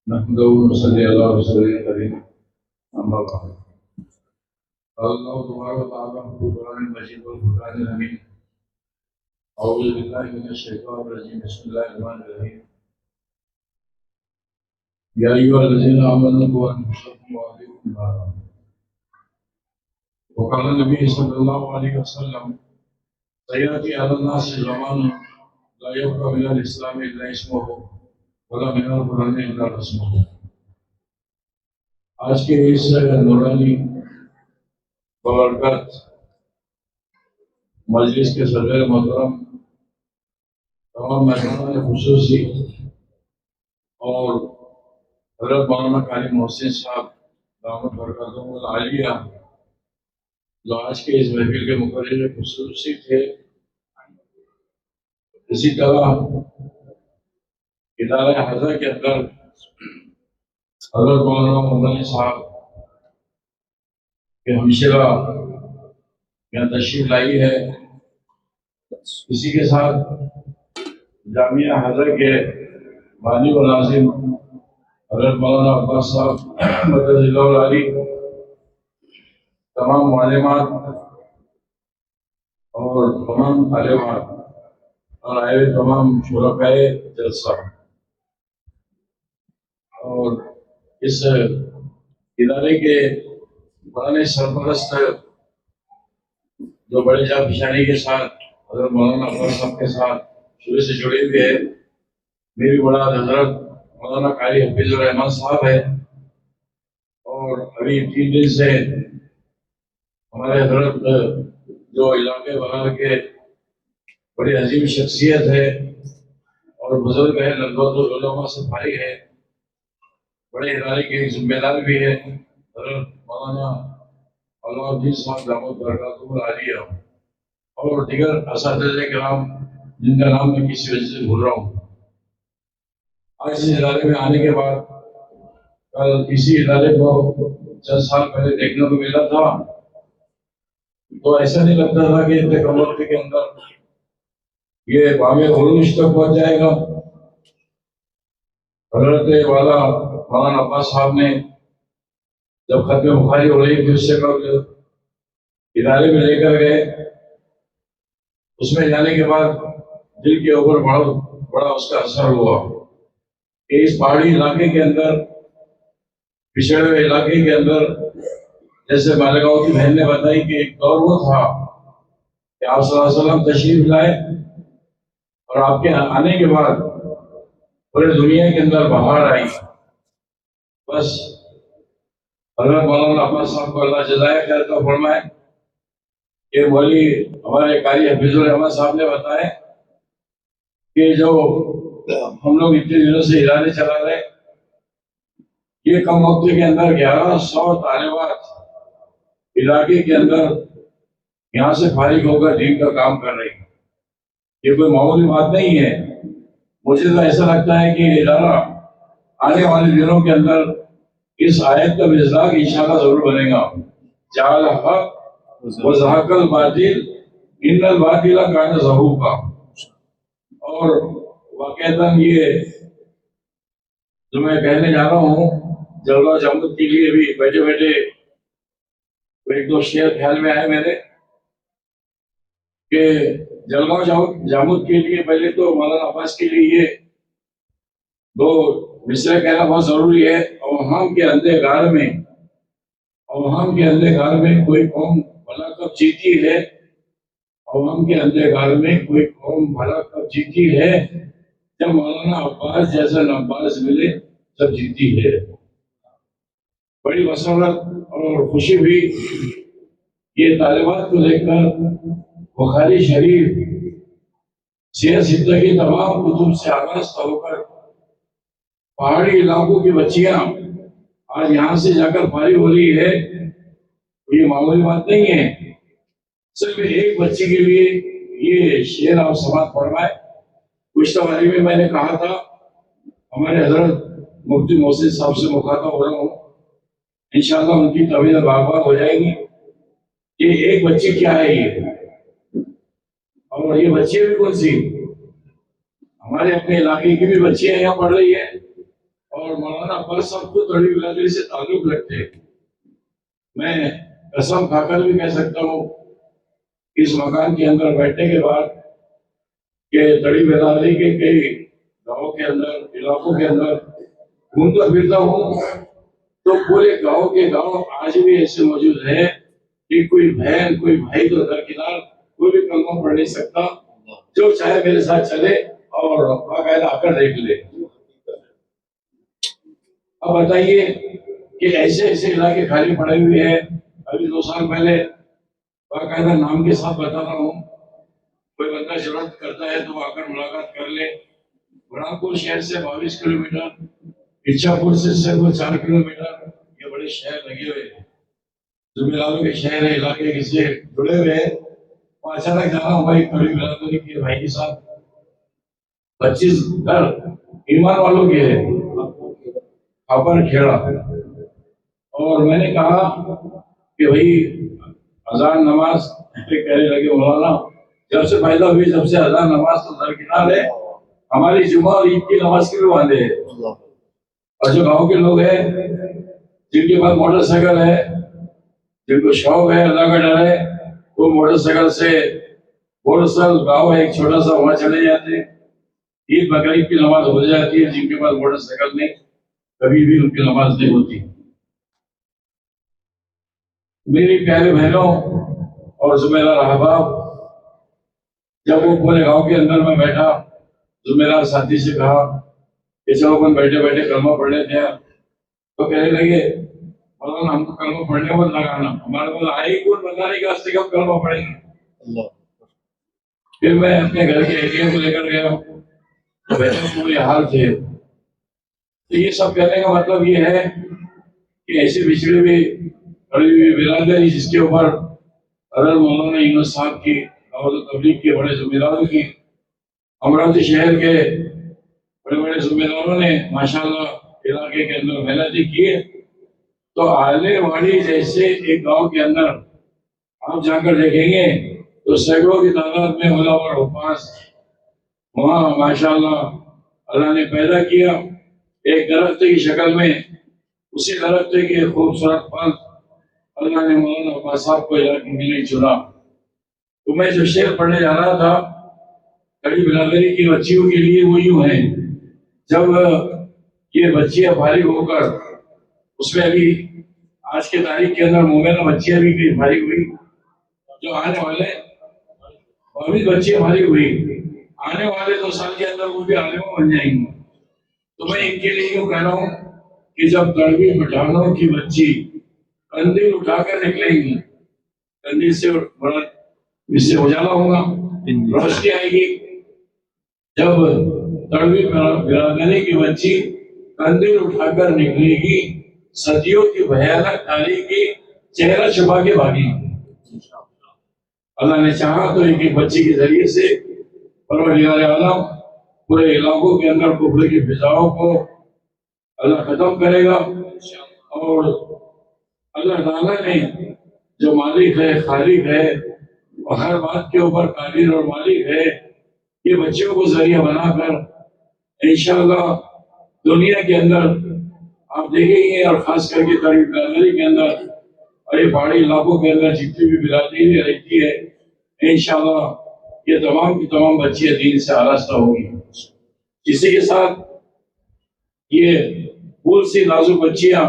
نحمده ونصلي على رسوله الكريم أما بعد قال الله تبارك وتعالى في القرآن المجيد والفرقان الحميد أعوذ بالله من الشيطان الرجيم بسم الله الرحمن الرحيم يا أيها الذين آمنوا قوا أنفسكم وأهليكم نارا وقال النبي صلى الله عليه وسلم سيأتي على الناس زمان لا يبقى من الإسلام إلا اسمه ولا من القرآن إلا رسمه. آج کے اس نورانی بابرکت مجلس کے صدر محترم، تمام مہمانان خصوصی اور حضرت مولانا قاری محسن صاحب دامت برکاتہم العالیہ جو آج کے اس محفل کے مقرر خصوصی تھے، اسی طرح ادارہ حضرہ کے اندر حضرت مولانا محمد صاحب کے ہمشیرہ یہاں تشریف لائی ہے. اسی کے ساتھ جامعہ حضرت کے بانی و ناظم حضرت مولانا عباس صاحب مدد اللہ علی، تمام معلمات اور تمام عالمات اور آئے تمام شرکائے جلسہ اور اس ادارے کے پرانے سرپرست جو بڑے جان پہچانی کے ساتھ حضرت مولانا عباس صاحب کے ساتھ شروع سے جڑے ہوئے ہیں. میری بڑا حضرت مولانا قاری حفیظ الرحمان صاحب ہے اور ابھی 3 دن سے ہمارے حضرت جو علاقے بغار کے بڑی عظیم شخصیت ہے اور بزرگ ہے، ندوۃ العلماء سے فارغ ہے، بڑے ادارے کے ذمہ دار بھی ہے، حضرت مولانا علامہ الدین صاحب دامت برکاتہم العالیہ اور دیگر اساتذہ کرام جن کا نام میں کسی وجہ سے بھول رہا ہوں. آج اس ادارے میں آنے کے بعد کل اسی ادارے کو چند سال پہلے دیکھنے کو ملا تھا تو ایسا نہیں لگتا تھا کہ اتنے کم وقت کے اندر یہ بام عروج تک پہنچ جائے گا. حضرت والا مولانا عباس صاحب نے جب ختم بخاری ہو رہی تھی اس سے قبل ادارے میں لے کر گئے. اس میں جانے کے بعد دل کے اوپر بڑا اس کا اثر ہوا کہ اس پہاڑی علاقے کے اندر، پچھڑے ہوئے علاقے کے اندر، جیسے مالیگاؤں کی بہن نے بتائی کہ ایک دور وہ تھا کہ آپ صلی اللہ علیہ وسلم تشریف لائے اور آپ کے آنے کے بعد پورے دنیا کے اندر بہار آئی. بس حضرت مولانا عباس صاحب کو اللہ جزائے خیر کا فرمائے کہ مولی ہمارے قاری حفیظ الرحمان صاحب نے بتایا کہ جو ہم لوگ اتنے دنوں سے ادارے چلا رہے، یہ کم وقت کے اندر 1100 طالبات علاقے کے اندر یہاں سے فارغ ہو کر دین کا کام کر رہی ہیں. یہ کوئی معمولی بات نہیں ہے. مجھے تو ایسا لگتا ہے کہ ادارہ آنے والے دنوں کے اندر اس آیت کا مزاج انشاءاللہ ضرور بنے گا. جعل الحق وزهق الباطل ان الباطل کان زہوقا. اور واقعتاً یہ جو میں کہنے جا رہا ہوں جلوہ جمود کے لیے بھی بیٹھے بیٹھے 1-2 شعر خیال میں آئے میرے کہ جلگاؤں جامود کے لیے پہلے تو مولانا عباس کے لیے یہ 2 مصرع کہنا بہت ضروری ہے. اوہام کے اندھے گھر میں کوئی قوم بھلا کب جیتی ہے، اوہام کے اندھے گھر میں کوئی قوم بھلا کب جیتی ہے، جب مولانا عباس جیسا نباز ملے سب جیتی ہے. بڑی مسرت اور خوشی ہوئی یہ طالبات کو دیکھ کر. بخاری شریف، سیرت ستہ کی تمام کتب سے آغاز ہو کر پہاڑی علاقوں کی بچیاں آج یہاں سے جا کر فارغ ہو رہی ہے. یہ معمولی بات نہیں ہے. صرف ایک بچی کے لیے یہ شعر آپ سماعت فرمائے. گزشتہ باری میں نے کہا تھا ہمارے حضرت مفتی محسن صاحب سے مخاطب ہو رہا ہوں، انشاءاللہ ان کی طبیعت باغ ہو جائے گی. یہ ایک بچی کیا ہے یہ، اور یہ بچی بھی کون سی، ہمارے اپنے علاقے کی بھی بچیاں یہاں پڑھ رہی ہیں اور مولانا عباس صاحب کو تڑی برادری سے تعلق رکھتے. میں قسم کھا کر بھی کہہ سکتا ہوں اس مکان کے اندر بیٹھنے کے بعد کہ تڑی برادری کے کئی گاؤں کے اندر علاقوں کے اندر گھومتا پھرتا ہوں تو پورے گاؤں کے گاؤں آج بھی ایسے موجود ہیں کہ کوئی بہن کوئی بھائی تو درکنار کوئی بھی کلمہ پڑھ نہیں سکتا، جو چاہے میرے ساتھ چلے اور باقاعدہ آ کر دیکھ لے. اب بتائیے کہ ایسے ایسے علاقے خالی پڑے ہوئے ہیں. ابھی 2 سال پہلے باقاعدہ نام کے ساتھ بتا رہا ہوں، کوئی بندہ ضرورت کرتا ہے تو آ کر ملاقات کر لے. برہمپور شہر سے 22 کلومیٹر، اچھا پور سے صرف 4 کلومیٹر، یہ بڑے شہر لگے ہوئے ہیں، زمینداروں کے شہر ہے، علاقے سے جڑے ہوئے ہیں. وہ اچانک جانا ہوا ایک بڑی برادری کے بھائی کے ساتھ، 25 گھر ایمان والوں کے ہیں اپن کھیڑا. اور میں نے کہا کہ بھائی اذان نماز کہنے لگے مولانا جب سے پیدا ہوئی جب سے اذان نماز تو درکنار ہے، ہماری جمعہ اور عید کی نماز کے بھی باندھے ہیں. اور جو گاؤں کے لوگ ہیں جن کے پاس موٹر سائیکل ہے، جن کو شوق ہے اللہ کا ڈر ہے، وہ موٹر سائیکل سے بورسل گاؤں ہے ایک چھوٹا سا، وہاں چلے جاتے ہیں. عید بقرعید کی نماز ہو جاتی ہے. جن کے پاس موٹر سائیکل نہیں کبھی بھی ان کی نماز نہیں ہوتی. میری پیارے بہنوں اور زمیدار احباب، جب وہ پورے گاؤں کے اندر میں بیٹھا، زمیدار ساتھی سے کہا کہ چلو اپن بیٹھے بیٹھے کلمہ پڑھ لیتے ہیں، تو کہنے لگے مولانا ہم کو کلمہ پڑھنے مت لگانا، ہمارے پاس آئے ہی کون بتانے کے واسطے کب کلمہ پڑھیں گے. پھر میں اپنے گھر کے ایریا کو لے کر گیا تو بہتر پورے حال تھے. تو یہ سب کہنے کا مطلب یہ ہے کہ ایسے بچھڑے ہوئے برادری جس کے اوپر حضرت مولانا یونس صاحب کی دعوت و تبلیغ کے بڑے ذمہ داروں کی، امراوتی شہر کے بڑے بڑے ذمہ داروں نے ماشاءاللہ علاقے کے اندر محنتیں کی. تو آلے واڑی جیسے ایک گاؤں کے اندر آپ جا کر دیکھیں گے تو سینکڑوں کی تعداد میں علماء اور حفاظ وہاں ماشاءاللہ اللہ نے پیدا کیا. ایک درخت کی شکل میں اسی درخت کے خوبصورت پھل اللہ نے مولانا عباس صاحب کو علاقے کے لیے چنا. تو میں جو شعر پڑھنے جا رہا تھا کڑی برادری کی بچیوں کے لیے وہ یوں ہیں، جب یہ بچیاں فارغ ہو کر، اس میں ابھی آج کے تاریخ کے اندر مومنہ بچیاں بھی کئی فارغ ہوئی، جو آنے والے 22 بچیاں فارغ ہوئی، آنے والے 2 سال کے اندر وہ بھی عالموں بن جائیں گے. تو میں ان کے لیے یوں کہہ رہا ہوں کہ جب تڑوی پٹھانوں کی بچی قندیل اٹھا کر نکلیں گی، قندیل سے بڑا اس سے اجالا ہوگا، روشنی آئے گی. جب تڑوی برادری کی بچی قندیل اٹھا کر نکلے گی، صدیوں کی بھیانک تاریخی چہرہ چھپا کے بھاگی. اللہ نے چاہا تو ایک بچی کے ذریعے سے پروردگار عالم پورے علاقوں کے اندر کفر کی فضاؤں کو اللہ ختم کرے گا. اور اللہ تعالیٰ نے جو مالک ہے، خالق ہے، اور ہر بات کے اوپر قادر اور مالک ہے، یہ بچوں کو ذریعہ بنا کر انشاءاللہ دنیا کے اندر آپ دیکھیں گے، اور خاص کر کے تاریخ برادری کے اندر اور یہ پہاڑی علاقوں کے اندر جتنی بھی برادری رہتی ہے، انشاءاللہ یہ تمام کی تمام بچیاں دین سے آراستہ ہوگی. اسی کے ساتھ یہ پھول سی نازک بچیاں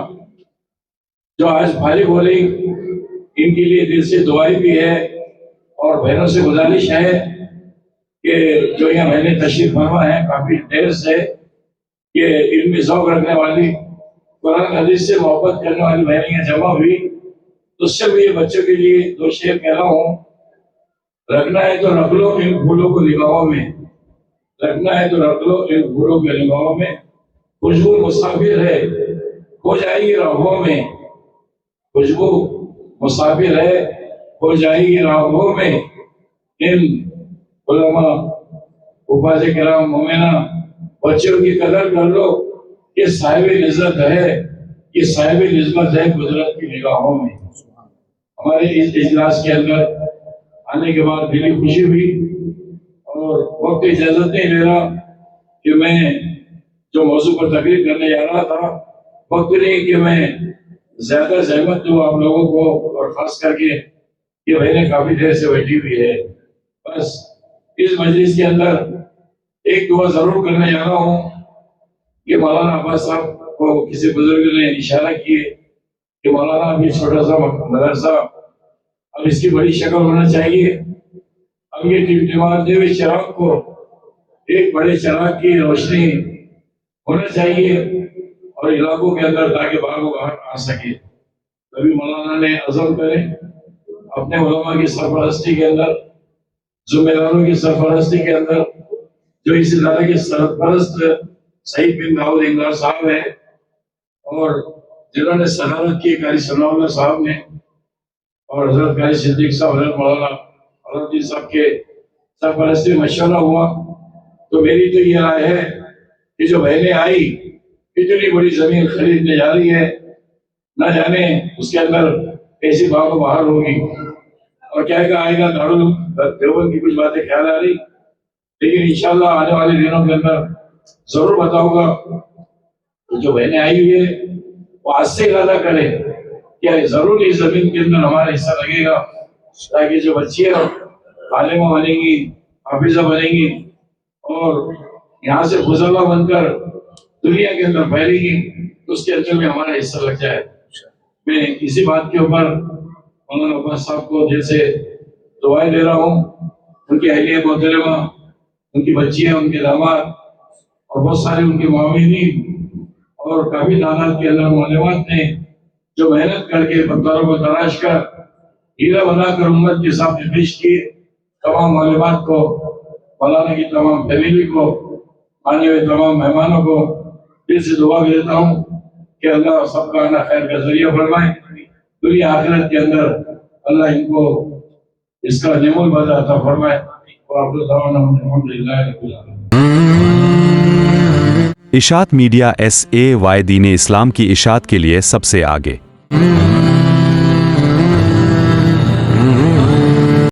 جو آج فارغ ہو رہی، ان کے لیے دل سے دعائیں بھی ہے. اور بہنوں سے گزارش ہے کہ جو یہاں بہنیں تشریف فرما ہیں کافی دیر سے، کہ علمی ذوق رکھنے والی، قرآن حدیث سے محبت کرنے والی بہنیں جمع ہوئی، تو اس سے بھی یہ بچوں کے لیے 2 شعر کہہ رہا ہوں. رکھنا ہے تو رکھ لو ان پھولوں کو نگاہوں میں، رکھنا ہے تو رکھ لو ان پھولوں کے نگاہوں میں، خوشبو مسافر ہے ہو جائے گی راہوں میں، خوشبو مسافر ہے ہو جائے گی راہوں میں. ان علماء حفاظ کرام مومنہ بچوں کی قدر کر لو، یہ صاحب عزت ہے، یہ صاحب نسبت ہے قدرت کی نگاہوں میں. ہمارے اس اجلاس کے اندر آنے کے بعد دلی خوشی ہوئی، اور وقت اجازت نہیں لے رہا کہ میں جو موضوع پر تقریر کرنے جا رہا تھا، وقت نہیں کہ میں زیادہ زحمت دوں آپ لوگوں کو، اور خاص کر کے یہ بہنیں کافی دیر سے بیٹھی ہوئی ہے. بس اس مجلس کے اندر ایک دعا ضرور کرنے جا رہا ہوں کہ مولانا عباس صاحب کو کسی بزرگ نے اشارہ کیے کہ مولانا اب یہ چھوٹا سا مدرسہ اب اس کی بڑی شکل ہونا چاہیے. اب یہ ٹمٹماتے ہوئے چراغ کو ایک بڑے چراغ کی روشنی ہونا چاہیے اور علاقوں کے اندر تاکہ باہر باہر آ سکے. تبھی مولانا نے عزم کرے اپنے علماء کی سرپرستی کے اندر، ذمہ داروں کی سرپرستی کے اندر، جو اس ادارے کے سرپرست سعید بن داؤد انگار صاحب ہے اور جنہوں نے صدارت کی قاری ثناء اللہ صاحب نے اور حضرت قاری صدیق صاحب، حضرت مولانا حضرت صاحب کے سرپرستی مشورہ ہوا. تو میری تو یہ رائے ہے کہ جو بہنیں آئی اتنی بڑی زمین خریدنے جا رہی ہے، نہ جانے اس کے اندر کیسی باغ و بہار ہوگی اور کیا آئے گا دیوبند کی کچھ باتیں خیال آ رہی، لیکن انشاءاللہ آنے والے دنوں کے اندر ضرور بتاؤں گا. جو بہنیں آئی ہوئی ہے وہ آج سے ارادہ کرے کہ ضرور اس زمین کے اندر ہمارا حصہ لگے گا، تاکہ جو بچیاں عالمہ بنیں گی، حافظہ بنیں گی اور یہاں سے فضلہ بن کر دنیا کے اندر پھیلے گی، تو اس کے اندر میں ہمارا حصہ لگ جائے. میں اسی بات کے اوپر مولانا عباس صاحب کو دل سے دعائیں دے رہا ہوں. ان کی اہلیہ محترمہ، ان کی بچیاں، ان کے داماد اور بہت سارے ان کے معاونین اور کافی تعداد کے اندر معلومات نے جو محنت کر کے پتھروں کو تراش کر ہیرا بنا کر امت کے سامنے پیش کیے، تمام معلومات کو، مولانا کی تمام فیملی کو، آنے والے تمام مہمانوں کو دل سے دعا دیتا ہوں کہ اللہ سب کا آنا خیر کا ذریعہ فرمائے. دنیا آخرت کے اندر اللہ ان کو اس کا نعم البدر عطا فرمائے. وآخر دعوانا الحمدللہ رب العالمین. اشاعت میڈیا SAY دین اسلام کی اشاعت کے لیے سب سے آگے.